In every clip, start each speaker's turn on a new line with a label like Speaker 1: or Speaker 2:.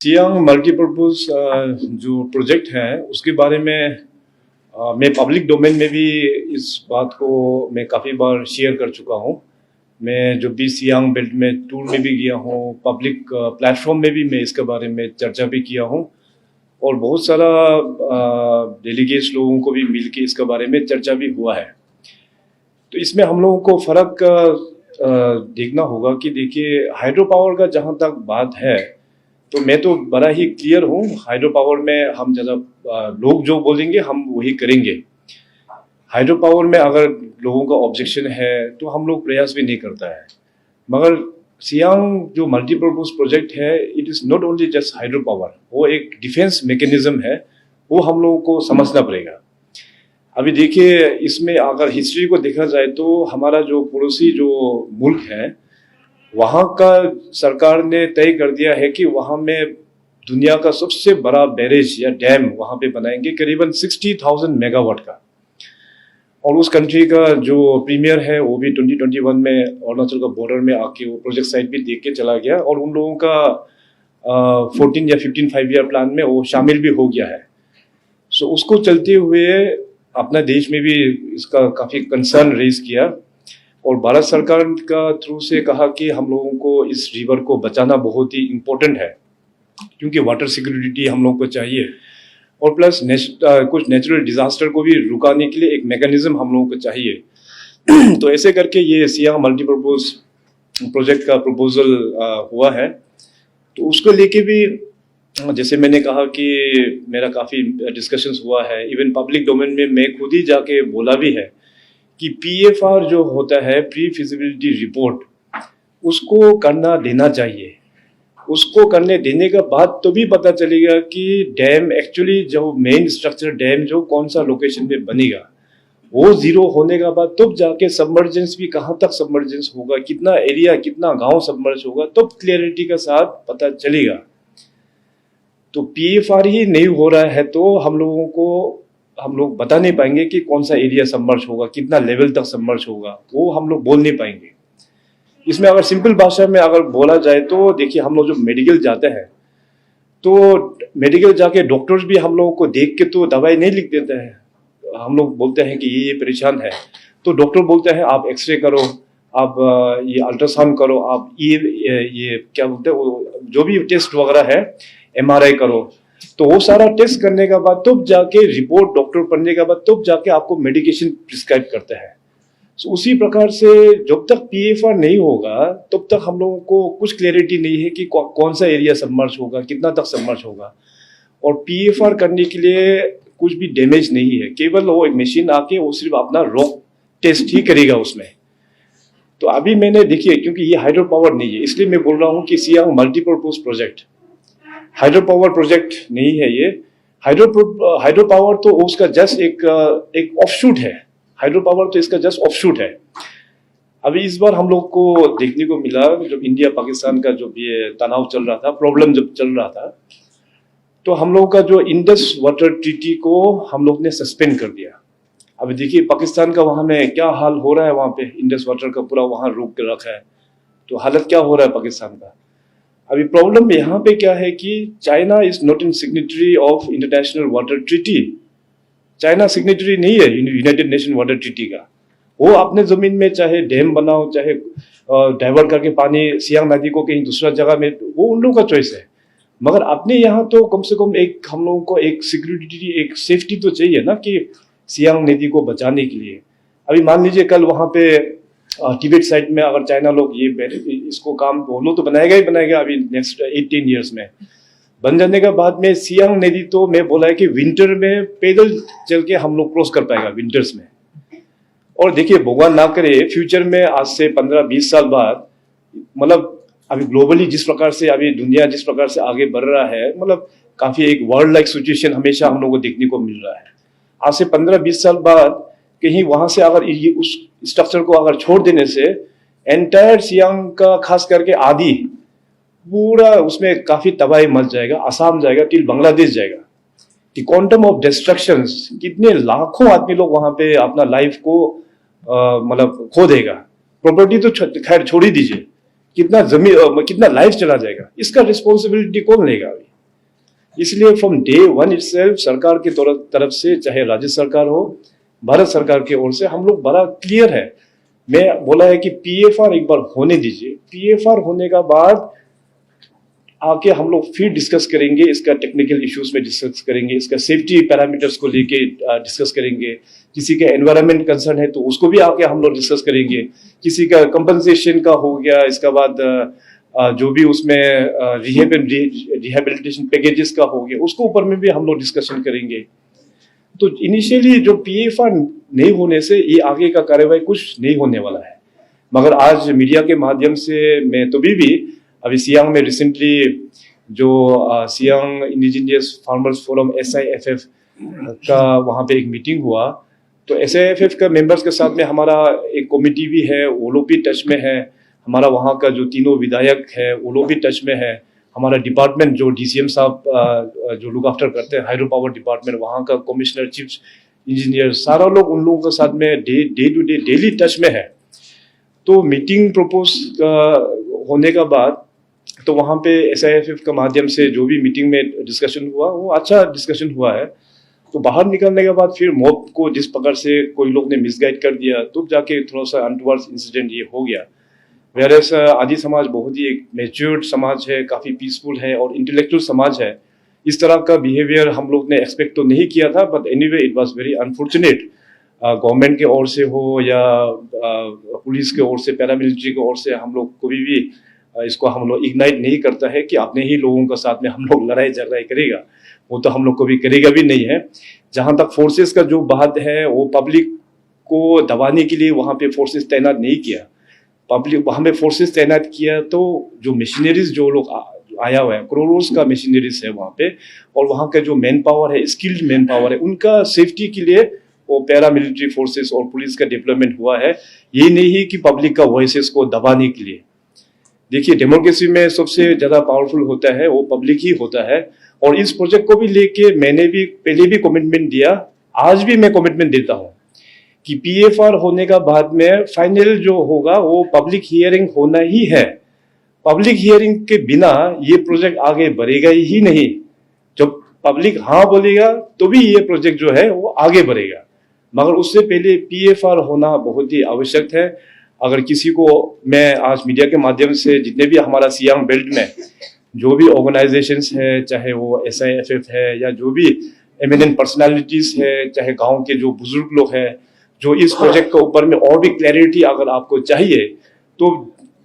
Speaker 1: Siang multipurpose जो project है उसके बारे में मैं पब्लिक डोमेन में भी इस बात को मैं काफ़ी बार शेयर कर चुका हूँ। मैं जो भी सियांग बेल्ट में टूर में भी गया हूँ, पब्लिक प्लेटफॉर्म में भी मैं इसके बारे में चर्चा भी किया हूँ और बहुत सारा डेलीगेट्स लोगों को भी मिल के इसके बारे में चर्चा भी हुआ है। तो इसमें हम लोगों को फ़र्क देखना होगा कि देखिए, हाइड्रो पावर का जहाँ तक बात है तो मैं तो बड़ा ही क्लियर हूँ। हाइड्रो पावर में हम ज़्यादा लोग जो बोलेंगे हम वही करेंगे। हाइड्रो पावर में अगर लोगों का ऑब्जेक्शन है तो हम लोग प्रयास भी नहीं करता है। मगर सियांग जो मल्टीपर्पज प्रोजेक्ट है, it is not only just hydro power, वो एक डिफेंस मैकेनिज्म है, वो हम लोगों को समझना पड़ेगा। अभी देखिए, इसमें अगर हिस्ट्री को देखा जाए तो हमारा जो पड़ोसी जो मुल्क है वहाँ का सरकार ने तय कर दिया है कि वहाँ में दुनिया का सबसे बड़ा बैरेज या डैम वहाँ पे बनाएंगे, करीबन 60,000 मेगावाट का। और उस कंट्री का जो प्रीमियर है वो भी 2021 में अरुणाचल का बॉर्डर में आके वो प्रोजेक्ट साइट भी देख के चला गया और उन लोगों का 14 या 15 5 ईयर प्लान में वो शामिल भी हो गया है। सो उसको चलते हुए अपना देश में भी इसका काफ़ी कंसर्न रेज किया और भारत सरकार का थ्रू से कहा कि हम लोगों को इस रिवर को बचाना बहुत ही इम्पोर्टेंट है, क्योंकि वाटर सिक्योरिटी हम लोगों को चाहिए और प्लस कुछ नेचुरल डिजास्टर को भी रुकाने के लिए एक मैकेनिज्म हम लोगों को चाहिए। तो ऐसे करके ये सियांग मल्टीपर्पज प्रोजेक्ट का प्रपोजल हुआ है। तो उसको लेके भी जैसे मैंने कहा कि मेरा काफ़ी डिस्कशंस हुआ है, इवन पब्लिक डोमेन में मैं खुद ही जाके बोला भी है कि PFR जो होता है, प्री फिजिबिलिटी रिपोर्ट, उसको करना देना चाहिए। उसको करने देने के बाद तो भी पता चलेगा कि डैम एक्चुअली जो मेन स्ट्रक्चर डैम जो कौन सा लोकेशन में बनेगा, वो जीरो होने के बाद तब जाके सबमर्जेंस भी कहाँ तक सबमर्जेंस होगा, कितना एरिया कितना गांव सबमर्ज होगा, तब क्लियरिटी के साथ पता चलेगा। तो PFR ही नहीं हो रहा है तो हम लोग बता नहीं पाएंगे कि कौन सा एरिया सबमर्ज होगा, कितना लेवल तक सबमर्ज होगा, वो हम लोग बोल नहीं पाएंगे। इसमें अगर सिंपल भाषा में अगर बोला जाए तो देखिए, हम लोग जो मेडिकल जाते हैं तो मेडिकल जाके डॉक्टर्स भी हम लोगों को देख के तो दवाई नहीं लिख देते हैं। हम लोग बोलते हैं कि ये परेशान है तो डॉक्टर बोलते हैं आप एक्सरे करो, आप ये अल्ट्रासाउंड करो, आप ये क्या बोलते हैं वो जो भी टेस्ट वगैरह है, MRI करो। तो वो सारा टेस्ट करने के बाद तब जाके रिपोर्ट डॉक्टर पढ़ने के बाद तब जाके आपको मेडिकेशन प्रिस्क्राइब करते हैं। तो उसी प्रकार से जब तक PFR नहीं होगा तब तक हम लोगों को कुछ क्लैरिटी नहीं है कि कौन सा एरिया सबमर्ज होगा, कितना तक सबमर्ज होगा। और PFR करने के लिए कुछ भी डैमेज नहीं है, केवल वो एक मशीन आके वो सिर्फ अपना रॉक टेस्ट ही करेगा उसमें। तो अभी मैंने देखिए, क्योंकि ये हाइड्रो पावर नहीं है इसलिए मैं बोल रहा हूँ कि Siang multipurpose project hydro power project नहीं है। ये हाइड्रो पावर तो उसका जस्ट एक ऑफशूट है। हाइड्रो पावर तो इसका जस्ट ऑफशूट है। अभी इस बार हम लोग को देखने को मिला जब इंडिया पाकिस्तान का जो ये तनाव चल रहा था, प्रॉब्लम जब चल रहा था, तो हम लोग का जो इंडस वाटर ट्रीटी को हम लोग ने सस्पेंड कर दिया। अभी देखिए पाकिस्तान का वहां में क्या हाल हो रहा है, वहां पे इंडस वाटर का पूरा वहां रोक के रखा है। तो हालत क्या हो रहा है पाकिस्तान का। अभी प्रॉब्लम यहाँ पे क्या है कि China is not in signatory of international water treaty. China signatory नहीं है यूनाइटेड नेशन वाटर ट्रीटी का। वो अपने जमीन में चाहे डैम बनाओ, चाहे डाइवर्ट करके पानी सियांग नदी को कहीं दूसरा जगह में, वो उन लोगों का चॉइस है। मगर अपने यहाँ तो कम से कम एक हम लोगों को एक सिक्योरिटी, एक सेफ्टी तो चाहिए ना कि सियांग नदी को बचाने के लिए। अभी मान लीजिए कल वहाँ पे टिबेट साइड में अगर चाइना लोग ये इसको काम वो लोग तो बनाएगा ही बनाएगा अभी नेक्स्ट 18 ईयर्स में। बन जाने के बाद में सियांग नदी तो मैं बोला है कि विंटर में पैदल चल के हम लोग क्रॉस कर पाएगा विंटर्स में। और देखिए भगवान ना करे फ्यूचर में आज से 15-20 साल बाद, मतलब अभी ग्लोबली जिस प्रकार से अभी दुनिया जिस प्रकार से आगे बढ़ रहा है, मतलब काफी एक वर्ल्ड लाइक सिचुएशन हमेशा हम लोग को देखने को मिल रहा है। आज से 15-20 साल बाद कहीं वहां से अगर ये उस स्ट्रक्चर को अगर छोड़ देने से एंटायर सियांग का खास करके आदि पूरा उसमें काफी तबाही मच जाएगा, आसाम जाएगा, टिल बांग्लादेश जाएगा। कि क्वांटम ऑफ डिस्ट्रक्शंस, कितने लाखों आदमी लोग वहां पे अपना लाइफ को मतलब खो देगा। प्रॉपर्टी तो खैर छोड़ ही दीजिए, कितना जमीन कितना लाइफ चला जाएगा, इसका रिस्पॉन्सिबिलिटी कौन लेगा अभी। इसलिए फ्रॉम डे वन इटसेल्फ सरकार की तरफ से, चाहे राज्य सरकार हो, भारत सरकार की ओर से हम लोग बड़ा क्लियर है। मैं बोला है कि पीएफआर एक बार होने दीजिए, पीएफआर होने का बाद आके हम लोग फिर डिस्कस करेंगे, इसका टेक्निकल इश्यूज में डिस्कस करेंगे, इसका सेफ्टी पैरामीटर्स को लेके डिस्कस करेंगे, किसी का एनवायरमेंट कंसर्न है तो उसको भी आके हम लोग डिस्कस करेंगे, किसी का कंपनसेशन का हो गया, इसका बाद जो भी उसमें रिहेबिलिटेशन पैकेजेस का हो गया, उसको ऊपर में भी हम लोग डिस्कशन करेंगे। तो इनिशियली जो पीएफआर नहीं होने से ये आगे का कार्यवाही कुछ नहीं होने वाला है। मगर आज मीडिया के माध्यम से मैं तो भी अभी सियांग में रिसेंटली जो Siang indigenous farmers forum SIFF का वहाँ पे एक मीटिंग हुआ, तो SIFF का मेंबर्स के साथ में हमारा एक कमेटी भी है, वो लोग भी टच में है, हमारा वहाँ का जो तीनों विधायक है वो लोग भी टच में है, हमारा डिपार्टमेंट जो DCM साहब जो लुक आफ्टर करते हैं हाइड्रो पावर डिपार्टमेंट, वहाँ का कमिश्नर, चीफ इंजीनियर, सारा लोग उन लोगों के साथ में day to day daily touch में है। तो मीटिंग प्रपोज होने का बाद तो वहाँ पे SIFF का माध्यम से जो भी मीटिंग में डिस्कशन हुआ वो अच्छा डिस्कशन हुआ है। तो बाहर निकलने के बाद फिर मॉब को जिस प्रकार से कोई लोग ने मिसगाइड कर दिया, तो जाके थोड़ा सा अनटुवर्ड्स इंसिडेंट ये हो गया। वेरएस आदि समाज बहुत ही एक मैच्योर्ड समाज है, काफी पीसफुल है और इंटेलेक्चुअल समाज है। इस तरह का बिहेवियर हम लोग ने एक्सपेक्ट तो नहीं किया था, but anyway it was very unfortunate. Government के ओर से हो या पुलिस के ओर से, पैरामिलिट्री के ओर से, हम लोग कभी भी इसको हम लोग इग्नाइट नहीं करता है कि अपने ही लोगों के साथ में हम लोग लड़ाई झगड़ाई करेगा, वो तो हम लोग कभी करेगा भी नहीं है। जहां तक फोर्सेस का जो बात है, वो पब्लिक को दबाने के लिए वहां पे फोर्सेस तैनात नहीं किया, पब्लिक वहां पे फोर्सेस तैनात किया तो जो मशीनरीज जो लोग आया हुआ है, करोड़ों का मशीनरीज है वहां पे, और वहां का जो मैन पावर है, स्किल्ड मैन पावर है, उनका सेफ्टी के लिए वो पैरामिलिट्री फोर्सेस और पुलिस का डेवलपमेंट हुआ है। ये नहीं कि पब्लिक का वॉइसेस को दबाने के लिए। देखिए, डेमोक्रेसी में सबसे ज्यादा पावरफुल होता है वो पब्लिक ही होता है, और इस प्रोजेक्ट को भी लेके मैंने भी पहले भी कमिटमेंट दिया, आज भी मैं कमिटमेंट देता हूं कि पीएफआर होने का बाद में फाइनल जो होगा वो पब्लिक हियरिंग होना ही है। पब्लिक हियरिंग के बिना ये प्रोजेक्ट आगे बढ़ेगा ही नहीं। जब पब्लिक हाँ बोलेगा तो भी ये प्रोजेक्ट जो है वो आगे बढ़ेगा, मगर उससे पहले पीएफआर होना बहुत ही आवश्यक है। अगर किसी को, मैं आज मीडिया के माध्यम से जितने भी हमारा सियांग बेल्ट में जो भी ऑर्गेनाइजेशंस है, चाहे वो SIFF है या जो भी एमिनेंट पर्सनालिटीज है, चाहे गांव के जो बुजुर्ग लोग हैं, जो इस प्रोजेक्ट के ऊपर में और भी क्लैरिटी अगर आपको चाहिए तो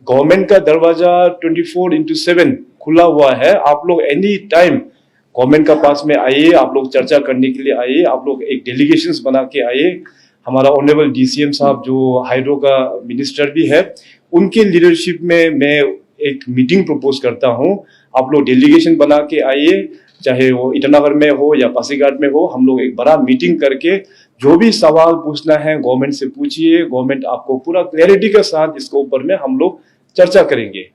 Speaker 1: गवर्नमेंट का दरवाजा 24/7 खुला हुआ है। आप लोग एनी टाइम गवर्नमेंट का पास में आइए, आप लोग चर्चा करने के लिए आइए, आप लोग एक डेलीगेशंस बना के आइए। हमारा ऑनरेबल DCM साहब जो हाइड्रो का मिनिस्टर भी है, उनके लीडरशिप में मैं एक मीटिंग प्रपोज करता हूं। आप लोग डेलीगेशन बना के आइए, चाहे वो ईटानगर में हो या पासीघाट में हो, हम लोग एक बड़ा मीटिंग करके जो भी सवाल पूछना है गवर्नमेंट से पूछिए, गवर्नमेंट आपको पूरा क्लैरिटी के साथ इसके ऊपर में हम लोग चर्चा करेंगे।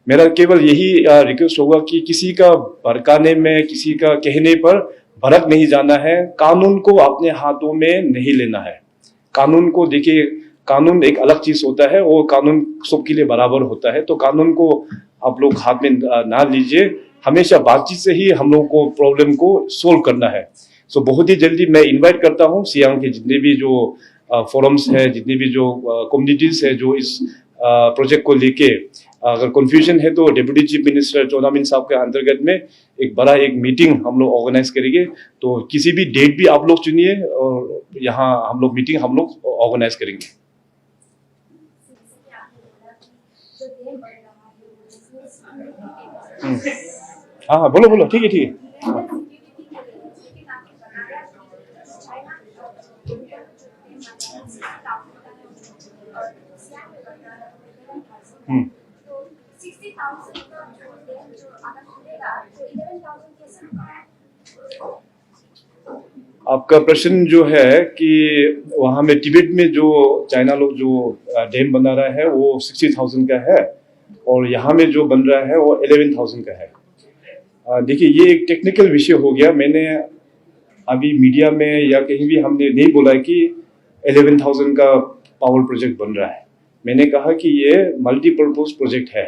Speaker 1: मेरा केवल यही रिक्वेस्ट होगा कि किसी का भड़काने में, किसी का कहने पर भड़क नहीं जाना है, कानून को अपने हाथों में नहीं लेना है। कानून को देखिए, कानून एक अलग चीज होता है, वो कानून सबके लिए बराबर होता है, तो कानून को आप लोग हाथ में ना लीजिए। हमेशा बातचीत से ही हम लोग को प्रॉब्लम को सोल्व करना है। सो बहुत ही जल्दी मैं इनवाइट करता हूँ सियांग के जितने भी जो फोरम्स है, जितनी भी जो कम्युनिटीज है जो इस प्रोजेक्ट को लेके अगर कंफ्यूजन है, तो डिप्टी चीफ मिनिस्टर चौनामिन साहब के अंतर्गत में एक बड़ा एक मीटिंग हम लोग ऑर्गेनाइज करेंगे। तो किसी भी डेट भी आप लोग चुनिए और यहाँ हम लोग मीटिंग हम लोग ऑर्गेनाइज करेंगे। हाँ हाँ, बोलो बोलो, ठीक है ठीक है। आपका प्रश्न जो है कि वहां में तिब्बत में जो चाइना लोग जो डैम बना रहा है वो 60,000 का है, और यहाँ में जो बन रहा है वो 11,000 का है। देखिए, ये एक टेक्निकल विषय हो गया। मैंने अभी मीडिया में या कहीं भी हमने नहीं बोला कि 11,000 का पावर प्रोजेक्ट बन रहा है। मैंने कहा कि ये मल्टीपर्पज प्रोजेक्ट है।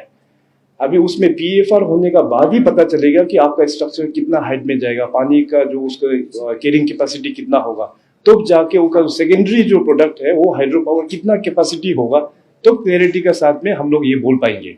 Speaker 1: अभी उसमें पीएफआर होने का बाद ही पता चलेगा कि आपका स्ट्रक्चर कितना हाइट में जाएगा, पानी का जो उसका कैरिंग कैपेसिटी कितना होगा, तब जाके उसका सेकेंडरी जो प्रोडक्ट है वो हाइड्रो पावर कितना कैपेसिटी होगा, तो क्लैरिटी के साथ में हम लोग ये बोल पाएंगे।